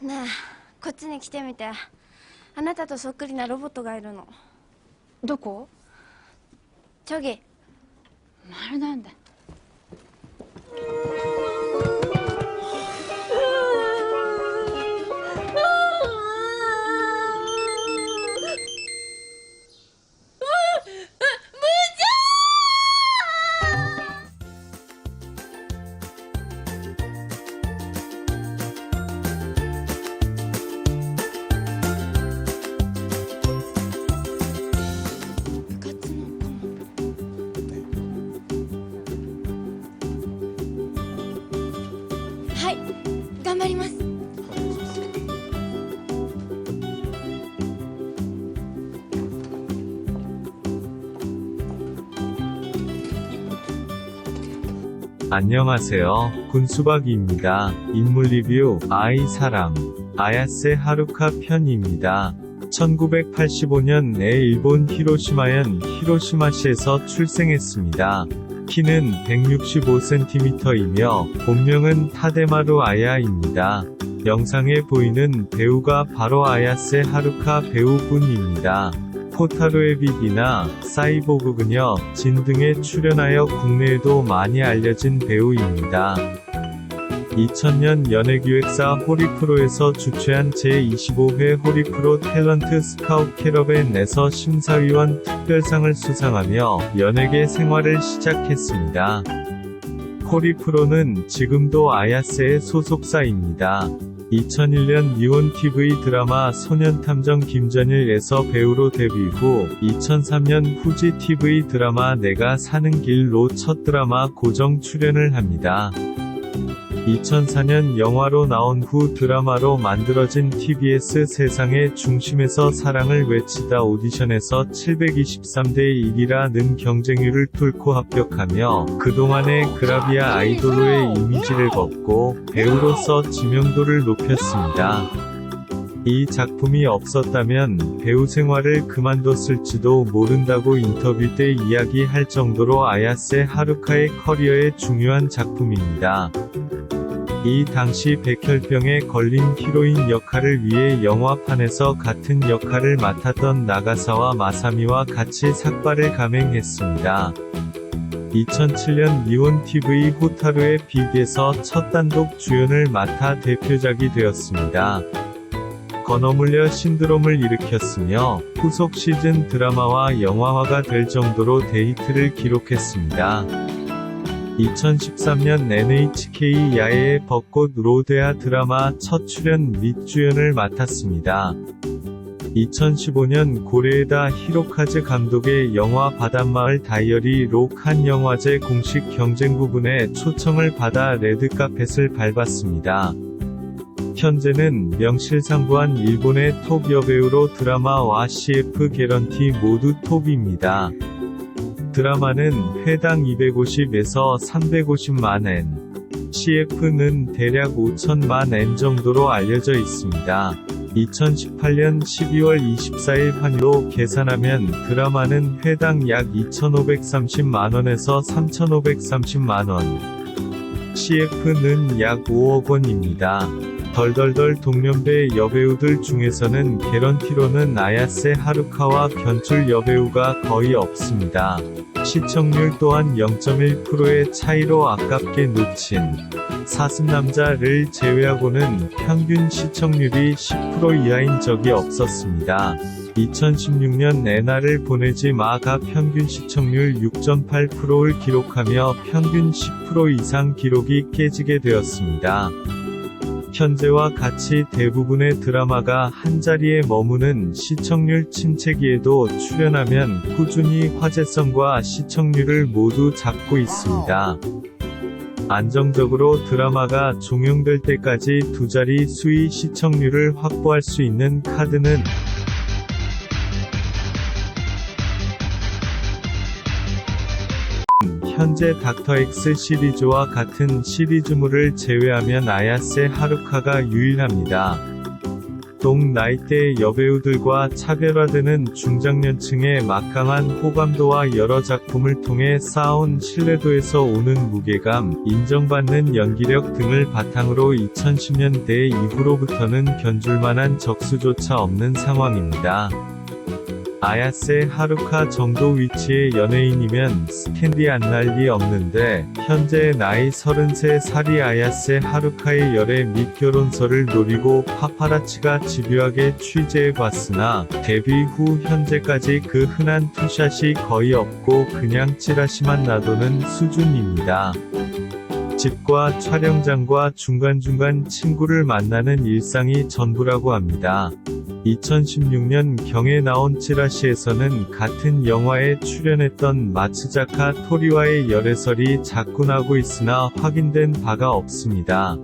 ねえ、こっちに来てみて。あなたとそっくりなロボットがいるの。どこ？チョギ。丸なんだ。はい、頑張ります。안녕하세요. 군수박입니다. 인물 리뷰 아이 사람 아야세 하루카 편입니다. 1985년에 일본 히로시마현 히로시마시에서 출생했습니다. 키는 165cm이며 본명은 타데마루 아야입니다. 영상에 보이는 배우가 바로 아야세 하루카 배우분입니다. 호타루의 빛이나 사이보그 그녀, 진 등에 출연하여 국내에도 많이 알려진 배우입니다. 2000년 연예기획사 호리프로에서 주최한 제25회 호리프로 탤런트 스카웃 캐러밴에서 심사위원 특별상을 수상하며 연예계 생활을 시작했습니다. 호리프로는 지금도 아야세의 소속사입니다. 2001년 니온 TV 드라마 소년탐정 김전일에서 배우로 데뷔 후 2003년 후지 TV 드라마 내가 사는 길로 첫 드라마 고정 출연을 합니다. 2004년 영화로 나온 후 드라마로 만들어진 TBS 세상의 중심에서 사랑을 외치다 오디션에서 723대 1이라는 경쟁률을 뚫고 합격하며 그동안의 그라비아 아이돌로의 이미지를 벗고 배우로서 지명도를 높였습니다. 이 작품이 없었다면 배우 생활을 그만뒀을지도 모른다고 인터뷰 때 이야기할 정도로 아야세 하루카의 커리어에 중요한 작품입니다. 이 당시 백혈병에 걸린 히로인 역할을 위해 영화판에서 같은 역할을 맡았던 나가사와 마사미와 같이 삭발을 감행했습니다. 2007년 니온 TV 호타루의 빛에서 첫 단독 주연을 맡아 대표작이 되었습니다. 건어물려 신드롬을 일으켰으며 후속 시즌 드라마와 영화화가 될 정도로 대히트를 기록했습니다. 2013년 NHK 야외의 벚꽃 로데아 드라마 첫 출연 및 주연을 맡았습니다. 2015년 고레에다 히로카즈 감독의 영화 바닷마을 다이어리로 칸 영화제 공식 경쟁 부분에 초청을 받아 레드카펫을 밟았습니다. 현재는 명실상부한 일본의 톱 여배우로 드라마와 CF 개런티 모두 톱입니다. 드라마는 회당 250에서 350만 엔, CF는 대략 5천만 엔 정도로 알려져 있습니다. 2018년 12월 24일 환율로 계산하면 드라마는 회당 약 2,530만원에서 3,530만원, CF는 약 5억 원입니다. 덜덜덜 동년배 여배우들 중에서는 개런티로는 아야세 하루카와 견출 여배우가 거의 없습니다. 시청률 또한 0.1%의 차이로 아깝게 놓친 사슴남자를 제외하고는 평균 시청률이 10% 이하인 적이 없었습니다. 2016년 애나를 보내지 마가 평균 시청률 6.8%를 기록하며 평균 10% 이상 기록이 깨지게 되었습니다. 현재와 같이 대부분의 드라마가 한자리에 머무는 시청률 침체기에도 출연하면 꾸준히 화제성과 시청률을 모두 잡고 있습니다. 안정적으로 드라마가 종영될 때까지 두 자리 수위 시청률을 확보할 수 있는 카드는 현재 닥터엑스 시리즈와 같은 시리즈물을 제외하면 아야세 하루카가 유일합니다. 동 나이대의 여배우들과 차별화되는 중장년층의 막강한 호감도와 여러 작품을 통해 쌓아온 신뢰도에서 오는 무게감, 인정받는 연기력 등을 바탕으로 2010년대 이후로부터는 견줄만한 적수조차 없는 상황입니다. 아야세 하루카 정도 위치의 연예인이면 스캔디 안 날 리 없는데, 현재 나이 33살이 아야세 하루카의 열애 및 결혼설을 노리고 파파라치가 집요하게 취재해봤으나, 데뷔 후 현재까지 그 흔한 투샷이 거의 없고 그냥 찌라시만 놔도는 수준입니다. 집과 촬영장과 중간중간 친구를 만나는 일상이 전부라고 합니다. 2016년 경에 나온 찌라시에서는 같은 영화에 출연했던 마츠자카 토리와의 열애설이 자꾸 나고 있으나 확인된 바가 없습니다.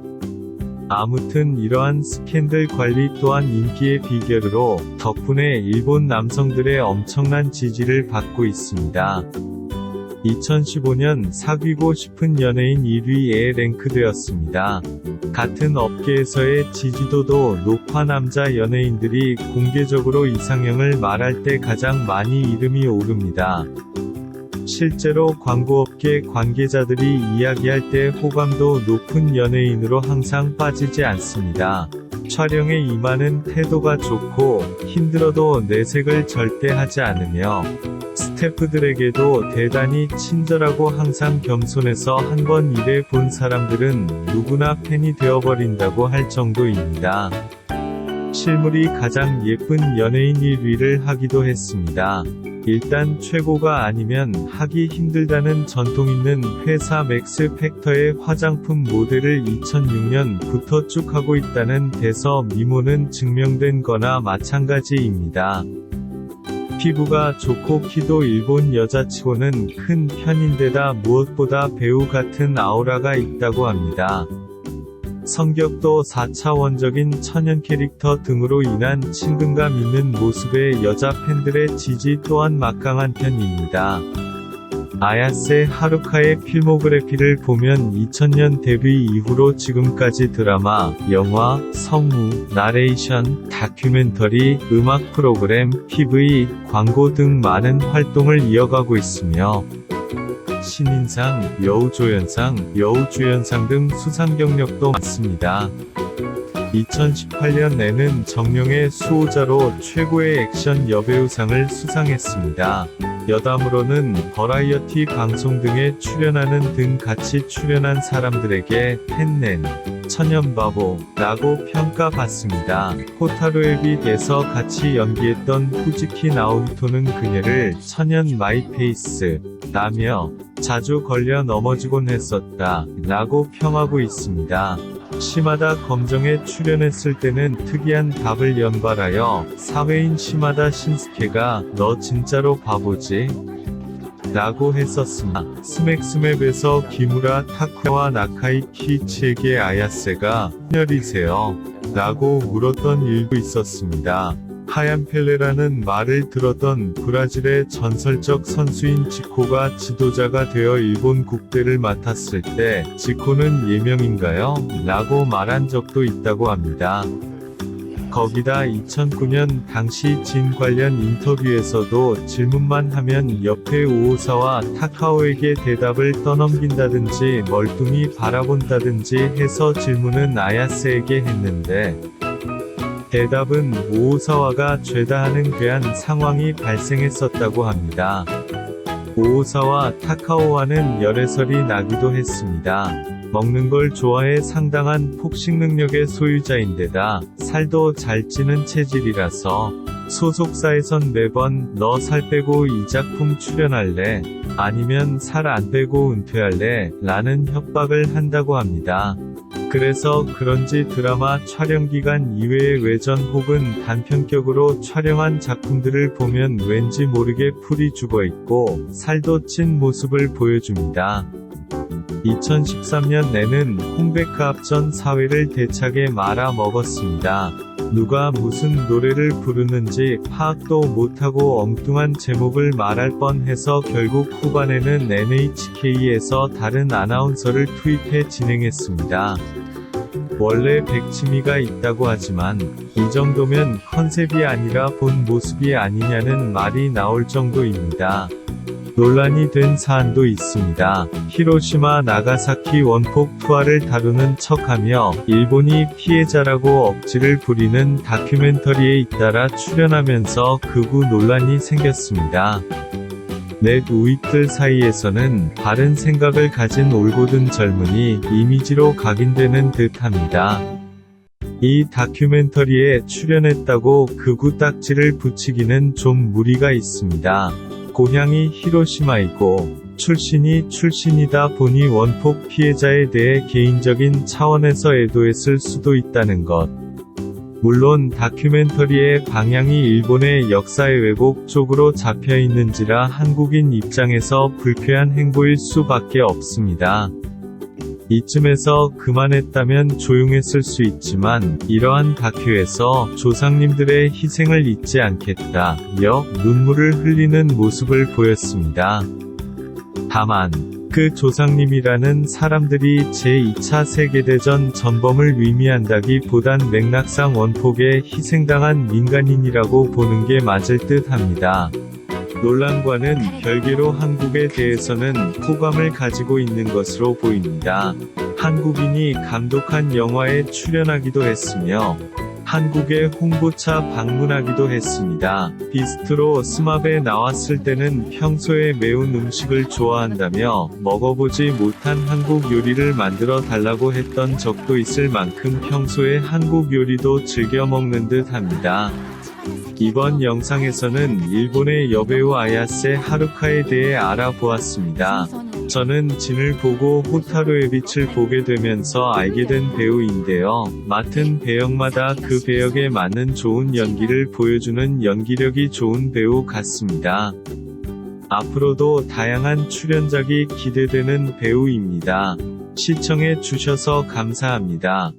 아무튼 이러한 스캔들 관리 또한 인기의 비결으로 덕분에 일본 남성들의 엄청난 지지를 받고 있습니다. 2015년 사귀고 싶은 연예인 1위에 랭크되었습니다. 같은 업계에서의 지지도도 높아 남자 연예인들이 공개적으로 이상형을 말할 때 가장 많이 이름이 오릅니다. 실제로 광고업계 관계자들이 이야기할 때 호감도 높은 연예인으로 항상 빠지지 않습니다. 촬영에 임하는 태도가 좋고 힘들어도 내색을 절대 하지 않으며 스태프들에게도 대단히 친절하고 항상 겸손해서 한번 일해 본 사람들은 누구나 팬이 되어버린다고 할 정도입니다. 실물이 가장 예쁜 연예인 1위를 하기도 했습니다. 일단 최고가 아니면 하기 힘들다는 전통 있는 회사 맥스 팩터의 화장품 모델을 2006년부터 쭉 하고 있다는 데서 미모는 증명된 거나 마찬가지입니다. 피부가 좋고 키도 일본 여자치고는 큰 편인데다 무엇보다 배우 같은 아우라가 있다고 합니다. 성격도 4차원적인 천연 캐릭터 등으로 인한 친근감 있는 모습에 여자 팬들의 지지 또한 막강한 편입니다. 아야세 하루카의 필모그래피를 보면 2000년 데뷔 이후로 지금까지 드라마, 영화, 성우, 나레이션, 다큐멘터리, 음악 프로그램, PV, 광고 등 많은 활동을 이어가고 있으며 신인상, 여우조연상, 여우주연상 등 수상 경력도 많습니다. 2018년에는 정령의 수호자로 최고의 액션 여배우상을 수상했습니다. 여담으로는 버라이어티 방송 등에 출연하는 등 같이 출연한 사람들에게 팬넨, 천연바보 라고 평가받습니다. 호타루의 빛에서 같이 연기했던 후지키 나오히토는 그녀를 천연 마이페이스 라며 자주 걸려 넘어지곤 했었다 라고 평하고 있습니다. 시마다 검정에 출연했을 때는 특이한 답을 연발하여 사회인 시마다 신스케가 너 진짜로 바보지? 라고 했었으나 스맥스맵에서 기무라 타쿠와 나카이 키치에게 아야세가 헌혈이세요? 라고 물었던 일도 있었습니다. 하얀 펠레라는 말을 들었던 브라질의 전설적 선수인 지코가 지도자가 되어 일본 국대를 맡았을 때 지코는 예명인가요? 라고 말한 적도 있다고 합니다. 거기다 2009년 당시 진 관련 인터뷰에서도 질문만 하면 옆에 오오사와 타카오에게 대답을 떠넘긴다든지 멀뚱히 바라본다든지 해서 질문은 아야세에게 했는데 대답은 오오사와가 죄다 하는 괴한 상황이 발생했었다고 합니다. 오오사와 타카오와는 열애설이 나기도 했습니다. 먹는 걸 좋아해 상당한 폭식 능력의 소유자인데다 살도 잘 찌는 체질이라서 소속사에선 매번 너 살 빼고 이 작품 출연할래? 아니면 살 안 빼고 은퇴할래? 라는 협박을 한다고 합니다. 그래서 그런지 드라마 촬영기간 이외의 외전 혹은 단편격으로 촬영한 작품들을 보면 왠지 모르게 풀이 죽어있고 살도 찐 모습을 보여줍니다. 2013년에는 홍백화 앞전 사회를 대차게 말아 먹었습니다. 누가 무슨 노래를 부르는지 파악도 못하고 엉뚱한 제목을 말할 뻔해서 결국 후반에는 NHK에서 다른 아나운서를 투입해 진행했습니다. 원래 백치미가 있다고 하지만 이 정도면 컨셉이 아니라 본 모습이 아니냐는 말이 나올 정도입니다. 논란이 된 사안도 있습니다. 히로시마 나가사키 원폭 투하를 다루는 척하며 일본이 피해자라고 억지를 부리는 다큐멘터리에 잇따라 출연하면서 극우 논란이 생겼습니다. 넷 우익들 사이에서는 바른 생각을 가진 올곧은 젊은이 이미지로 각인되는 듯합니다. 이 다큐멘터리에 출연했다고 극우 딱지를 붙이기는 좀 무리가 있습니다. 고향이 히로시마이고 출신이다 보니 원폭 피해자에 대해 개인적인 차원에서 애도했을 수도 있다는 것. 물론 다큐멘터리의 방향이 일본의 역사의 왜곡 쪽으로 잡혀있는지라 한국인 입장에서 불쾌한 행보일 수밖에 없습니다. 이쯤에서 그만했다면 조용했을 수 있지만 이러한 다큐에서 조상님들의 희생을 잊지 않겠다며 눈물을 흘리는 모습을 보였습니다. 다만 그 조상님이라는 사람들이 제2차 세계대전 전범을 의미한다기보단 맥락상 원폭에 희생당한 민간인이라고 보는 게 맞을 듯 합니다. 논란과는 별개로 한국에 대해서는 호감을 가지고 있는 것으로 보입니다. 한국인이 감독한 영화에 출연하기도 했으며 한국에 홍보차 방문하기도 했습니다. 비스트로 스왑에 나왔을 때는 평소에 매운 음식을 좋아한다며 먹어보지 못한 한국 요리를 만들어 달라고 했던 적도 있을 만큼 평소에 한국 요리도 즐겨 먹는 듯 합니다. 이번 영상에서는 일본의 여배우 아야세 하루카에 대해 알아보았습니다. 저는 진을 보고 호타루의 빛을 보게 되면서 알게 된 배우인데요. 맡은 배역마다 그 배역에 맞는 좋은 연기를 보여주는 연기력이 좋은 배우 같습니다. 앞으로도 다양한 출연작이 기대되는 배우입니다. 시청해 주셔서 감사합니다.